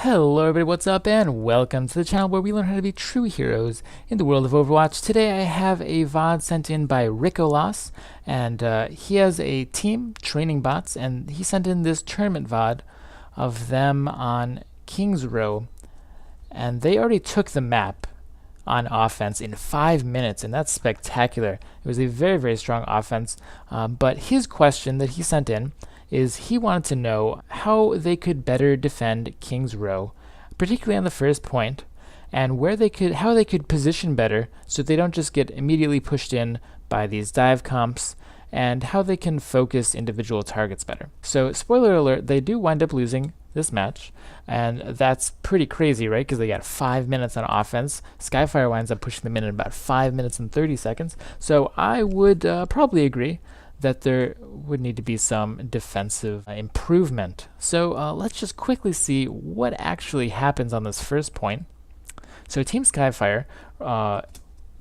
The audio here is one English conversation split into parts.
Hello everybody, what's up, and welcome to the channel where we learn how to be true heroes in the world of Overwatch. Today I have a VOD sent in by rikoLas, and he has a team training bots, and he sent in this tournament VOD of them on King's Row, and they already took the map on offense in 5 minutes, and that's spectacular. It was a very, very strong offense, but his question that he sent in is he wanted to know how they could better defend King's Row, particularly on the first point, and how they could position better so they don't just get immediately pushed in by these dive comps, and how they can focus individual targets better. So spoiler alert, they do wind up losing this match, and that's pretty crazy, right? Because they got 5 minutes on offense. Skyfire winds up pushing them in about 5 minutes and 30 seconds. So I would probably agree that there would need to be some defensive improvement. So let's just quickly see what actually happens on this first point. So Team Skyfire,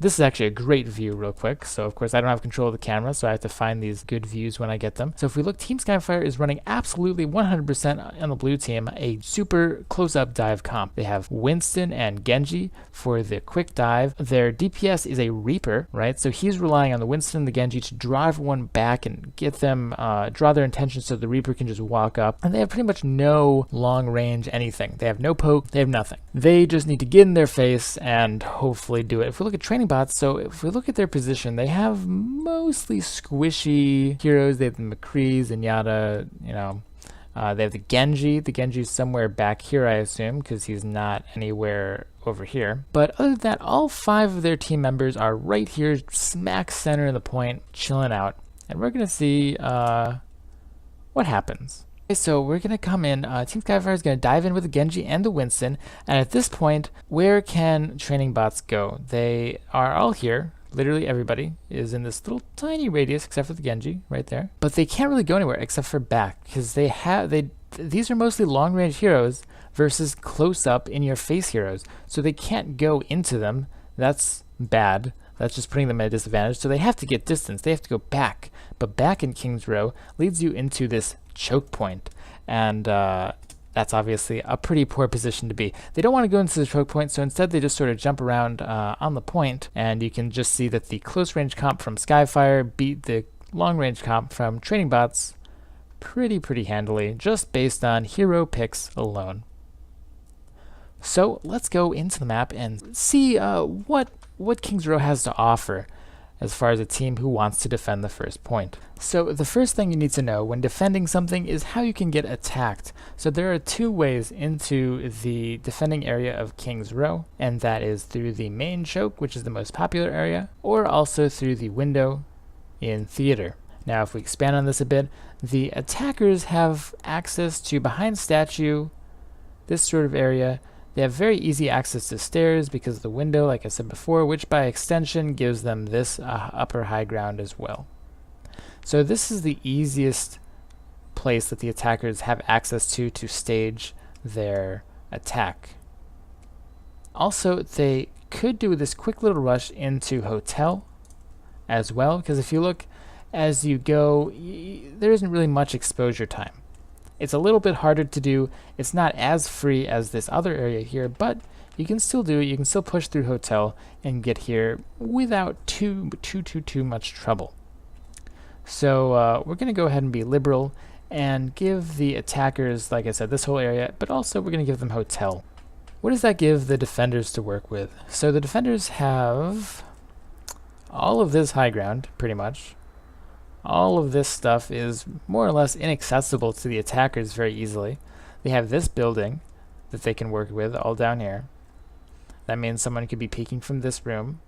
this is actually a great view real quick. So of course I don't have control of the camera, so I have to find these good views when I get them. So if we look, Team Skyfire is running absolutely 100% on the blue team, a super close-up dive comp. They have Winston and Genji for the quick dive. Their DPS is a Reaper, right? So he's relying on the Winston and the Genji to draw everyone back and get them, draw their attention so the Reaper can just walk up. And they have pretty much no long range anything. They have no poke, they have nothing. They just need to get in their face and hopefully do it. If we look at training bots, so if we look at their position, they have mostly squishy heroes. They have the McCrees and Yada, they have the Genji. The Genji's somewhere back here, I assume, because he's not anywhere over here. But other than that, all 5 of their team members are right here, smack center in the point, chilling out. And we're going to see what happens. Okay, so we're going to come in, Team Skyfire is going to dive in with the Genji and the Winston, and at this point, where can training bots go? They are all here. Literally everybody is in this little tiny radius except for the Genji right there. But they can't really go anywhere except for back, because these are mostly long-range heroes versus close-up in-your-face heroes, so they can't go into them. That's bad. That's just putting them at a disadvantage, so they have to get distance. They have to go back. But back in King's Row leads you into this choke point, and that's obviously a pretty poor position to be. They don't want to go into the choke point, so instead they just sort of jump around on the point, and you can just see that the close range comp from Skyfire beat the long range comp from Training Bots pretty handily, just based on hero picks alone. So let's go into the map and see what King's Row has to offer as far as a team who wants to defend the first point. So the first thing you need to know when defending something is how you can get attacked. So there are 2 ways into the defending area of King's Row, and that is through the main choke, which is the most popular area, or also through the window in theater. Now if we expand on this a bit, the attackers have access to behind statue, this sort of area. They have very easy access to stairs because of the window, like I said before, which by extension gives them this upper high ground as well. So this is the easiest place that the attackers have access to stage their attack. Also, they could do this quick little rush into hotel as well, because if you look as you go, there isn't really much exposure time. It's a little bit harder to do. It's not as free as this other area here, but you can still do it. You can still push through hotel and get here without too much trouble. So we're going to go ahead and be liberal and give the attackers, like I said, this whole area, but also we're going to give them hotel. What does that give the defenders to work with? So the defenders have all of this high ground, pretty much. All of this stuff is more or less inaccessible to the attackers very easily. They have this building that they can work with all down here. That means someone could be peeking from this room,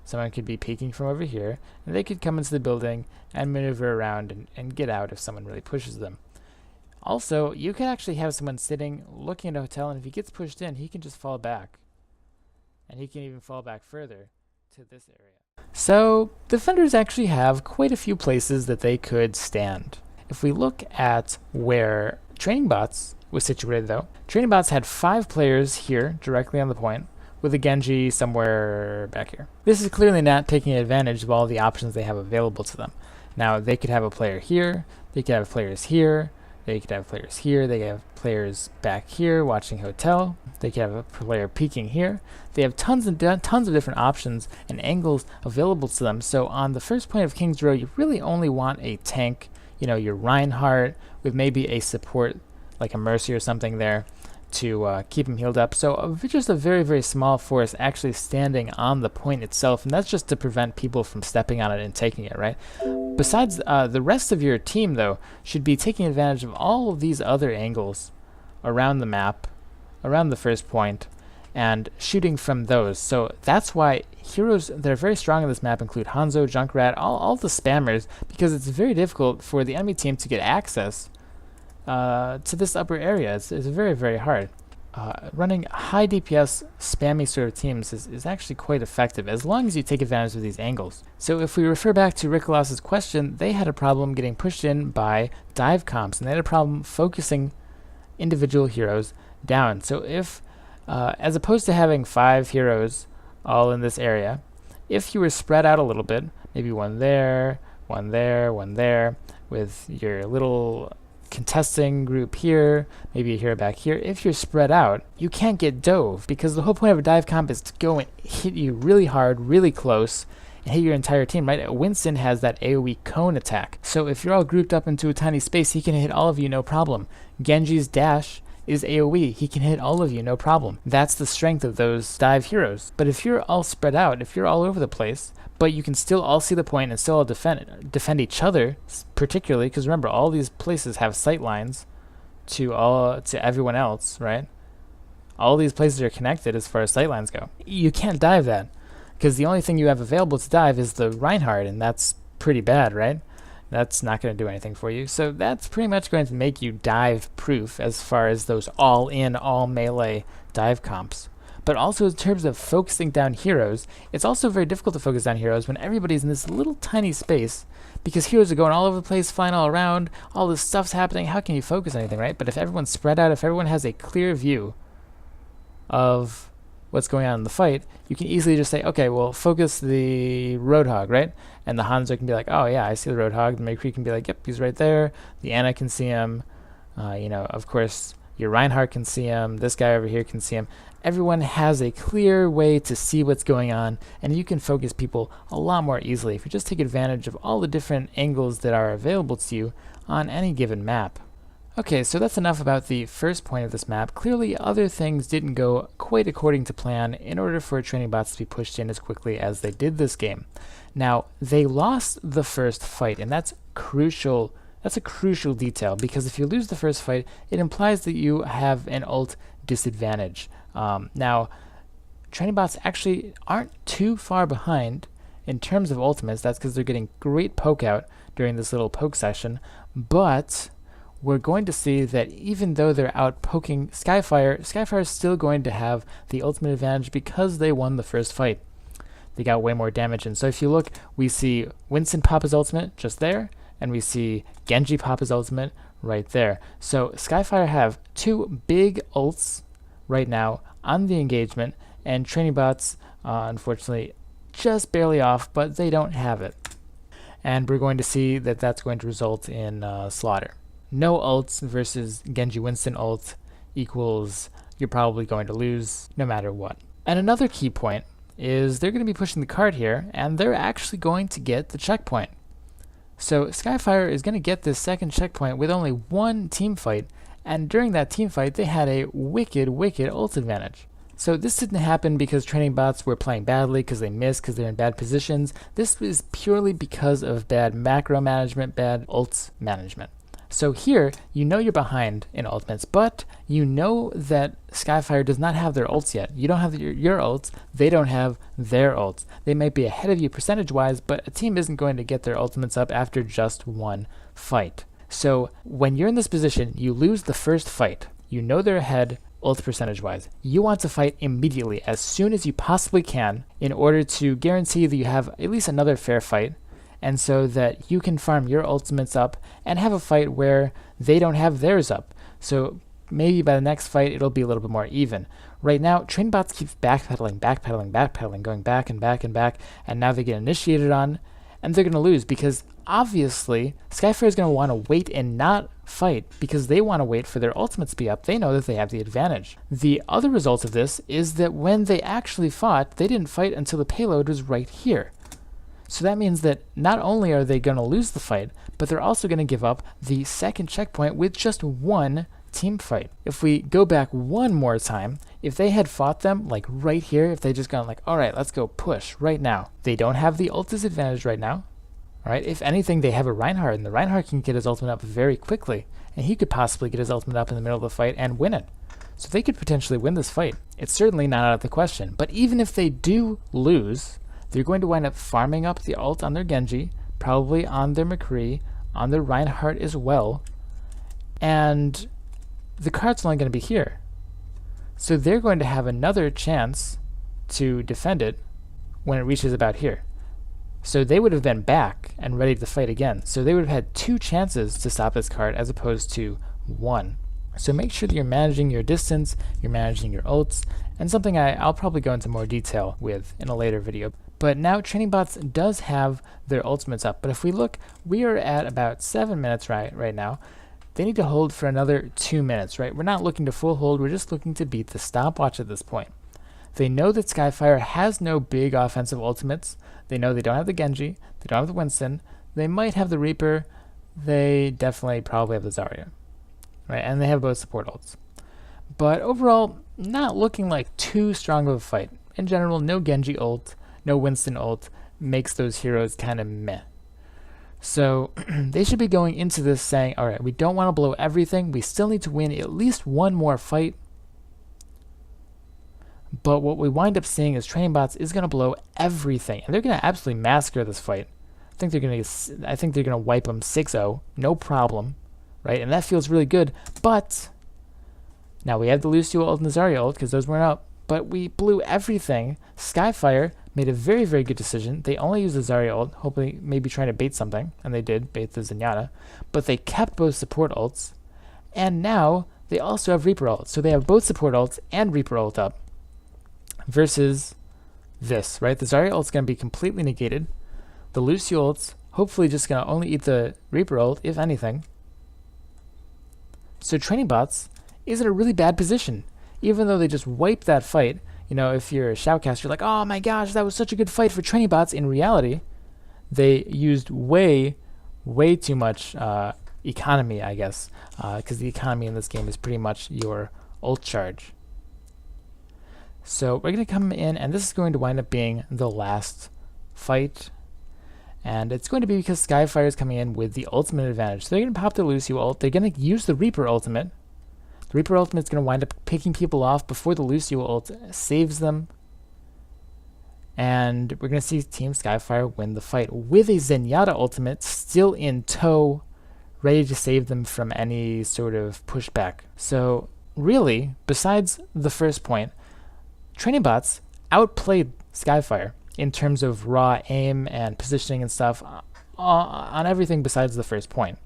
someone could be peeking from over here, and they could come into the building and maneuver around and get out if someone really pushes them. Also, you could actually have someone sitting looking at a hotel, and if he gets pushed in, he can just fall back. And he can even fall back further to this area. So defenders actually have quite a few places that they could stand. If we look at where Training Bots was situated though, Training Bots had 5 players here directly on the point, with a Genji somewhere back here. This is clearly not taking advantage of all the options they have available to them. Now they could have a player here, they could have players here, They could have players here. They have players back here watching hotel. They could have a player peeking here. They have tons of different options and angles available to them. So on the first point of King's Row, you really only want a tank, your Reinhardt with maybe a support like a Mercy or something there to keep him healed up. So just a very, very small force actually standing on the point itself, and that's just to prevent people from stepping on it and taking it, right? Besides, the rest of your team, though, should be taking advantage of all of these other angles around the map, around the first point, and shooting from those. So that's why heroes that are very strong on this map include Hanzo, Junkrat, all the spammers, because it's very difficult for the enemy team to get access to this upper area. It's very, very hard. Running high DPS spammy sort of teams is actually quite effective as long as you take advantage of these angles. So if we refer back to rikoLas's question, they had a problem getting pushed in by dive comps, and they had a problem focusing individual heroes down. So if, as opposed to having 5 heroes all in this area, if you were spread out a little bit, maybe one there, one there, one there, with your little contesting group here, maybe a hero back here, if you're spread out, you can't get dove, because the whole point of a dive comp is to go and hit you really hard, really close, and hit your entire team, right? Winston has that AoE cone attack. So if you're all grouped up into a tiny space, he can hit all of you, no problem. Genji's dash is AoE. He can hit all of you, no problem. That's the strength of those dive heroes. But if you're all spread out, if you're all over the place, but you can still all see the point and still all defend each other, particularly, because remember, all these places have sight lines to everyone else, right? All these places are connected as far as sight lines go. You can't dive that, because the only thing you have available to dive is the Reinhardt, and that's pretty bad, right? That's not going to do anything for you. So that's pretty much going to make you dive proof as far as those all-in, all-melee dive comps. But also in terms of focusing down heroes, it's also very difficult to focus down heroes when everybody's in this little tiny space, because heroes are going all over the place, flying all around, all this stuff's happening. How can you focus anything, right? But if everyone's spread out, if everyone has a clear view of what's going on in the fight, you can easily just say, okay, well, focus the Roadhog, right? And the Hanzo can be like, oh yeah, I see the Roadhog. The McCree can be like, yep, he's right there. The Ana can see him. Of course, your Reinhardt can see him. This guy over here can see him. Everyone has a clear way to see what's going on, and you can focus people a lot more easily if you just take advantage of all the different angles that are available to you on any given map. Okay, so that's enough about the first point of this map. Clearly, other things didn't go quite according to plan in order for training bots to be pushed in as quickly as they did this game. Now, they lost the first fight, and that's crucial. That's a crucial detail, because if you lose the first fight, it implies that you have an ult disadvantage. Now, training bots actually aren't too far behind in terms of ultimates. That's because they're getting great poke out during this little poke session, but we're going to see that even though they're out poking Skyfire is still going to have the ultimate advantage because they won the first fight. They got way more damage, and so if you look, we see Winston pop his ultimate just there, and we see Genji pop his ultimate right there. So Skyfire have 2 big ults right now on the engagement, and training bots, unfortunately, just barely off, but they don't have it. And we're going to see that that's going to result in slaughter. No ults versus Genji Winston ult equals you're probably going to lose no matter what. And another key point is they're going to be pushing the cart here, and they're actually going to get the checkpoint. So Skyfire is going to get this second checkpoint with only 1 team fight, and during that team fight they had a wicked ult advantage. So this didn't happen because training bots were playing badly, because they missed, because they're in bad positions. This was purely because of bad macro management, bad ults management. So here, you know you're behind in ultimates, but you know that Skyfire does not have their ults yet. You don't have your ults, they don't have their ults. They might be ahead of you percentage-wise, but a team isn't going to get their ultimates up after just 1 fight. So when you're in this position, you lose the first fight. You know they're ahead ult percentage-wise. You want to fight immediately, as soon as you possibly can, in order to guarantee that you have at least another fair fight, and so that you can farm your ultimates up and have a fight where they don't have theirs up. So maybe by the next fight it'll be a little bit more even. Right now, training bots keep backpedaling, going back and back, and now they get initiated on, and they're going to lose because obviously Skyfire is going to want to wait and not fight because they want to wait for their ultimates to be up. They know that they have the advantage. The other result of this is that when they actually fought, they didn't fight until the payload was right here. So that means that not only are they going to lose the fight, but they're also going to give up the second checkpoint with just one team fight. If we go back one more time, if they had fought them like right here, if they just gone like, all right, let's go push right now. They don't have the ult disadvantage right now. All right, if anything, they have a Reinhardt, and the Reinhardt can get his ultimate up very quickly, and he could possibly get his ultimate up in the middle of the fight and win it. So they could potentially win this fight. It's certainly not out of the question. But even if they do lose, they're going to wind up farming up the ult on their Genji, probably on their McCree, on their Reinhardt as well, and the card's only going to be here. So they're going to have another chance to defend it when it reaches about here. So they would have been back and ready to fight again. So they would have had 2 chances to stop this card as opposed to 1. So make sure that you're managing your distance, you're managing your ults, and something I'll probably go into more detail with in a later video. But now Training Bots does have their ultimates up. But if we look, we are at about 7 minutes right now. They need to hold for another 2 minutes, right? We're not looking to full hold, we're just looking to beat the stopwatch at this point. They know that Skyfire has no big offensive ultimates. They know they don't have the Genji, they don't have the Winston, they might have the Reaper, they definitely probably have the Zarya, right? And they have both support ults. But overall, not looking like too strong of a fight. In general, no Genji ult, no Winston ult, makes those heroes kind of meh. So they should be going into this saying, alright, we don't want to blow everything, we still need to win at least one more fight. But what we wind up seeing is Training Bots is going to blow everything, and they're going to absolutely massacre this fight. I think they're going to wipe them 6-0, no problem, right? And that feels really good. But now we have the Lucio ult and the Zarya ult because those weren't up, but we blew everything. Skyfire made a very, very good decision. They only used the Zarya ult, hopefully maybe trying to bait something, and they did bait the Zenyatta, but they kept both support ults, and now they also have Reaper ult. So they have both support ults and Reaper ult up. Versus this, right? The Zarya ult's going to be completely negated. The Lucio ult's hopefully just going to only eat the Reaper ult, if anything. So Training Bots is in a really bad position. Even though they just wiped that fight, you know, if you're a shoutcaster, you're like, oh my gosh, that was such a good fight for Training Bots. In reality, they used way too much economy, I guess, because the economy in this game is pretty much your ult charge. So we're going to come in, and this is going to wind up being the last fight. And it's going to be because Skyfire is coming in with the ultimate advantage. So they're going to pop the Lucio ult. They're going to use the Reaper ultimate. The Reaper ultimate is going to wind up picking people off before the Lucio ult saves them. And we're going to see Team Skyfire win the fight with a Zenyatta ultimate still in tow, ready to save them from any sort of pushback. So really, besides the first point, Training Bots outplayed Skyfire in terms of raw aim and positioning and stuff on everything besides the first point.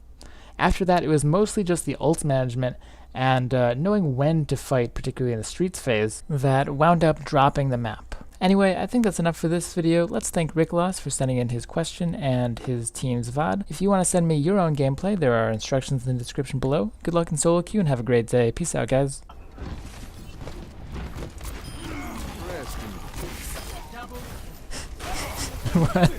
After that, it was mostly just the ult management and knowing when to fight, particularly in the streets phase, that wound up dropping the map. Anyway, I think that's enough for this video. Let's thank rikoLas for sending in his question and his team's VOD. If you want to send me your own gameplay, there are instructions in the description below. Good luck in solo queue and have a great day. Peace out, guys. What?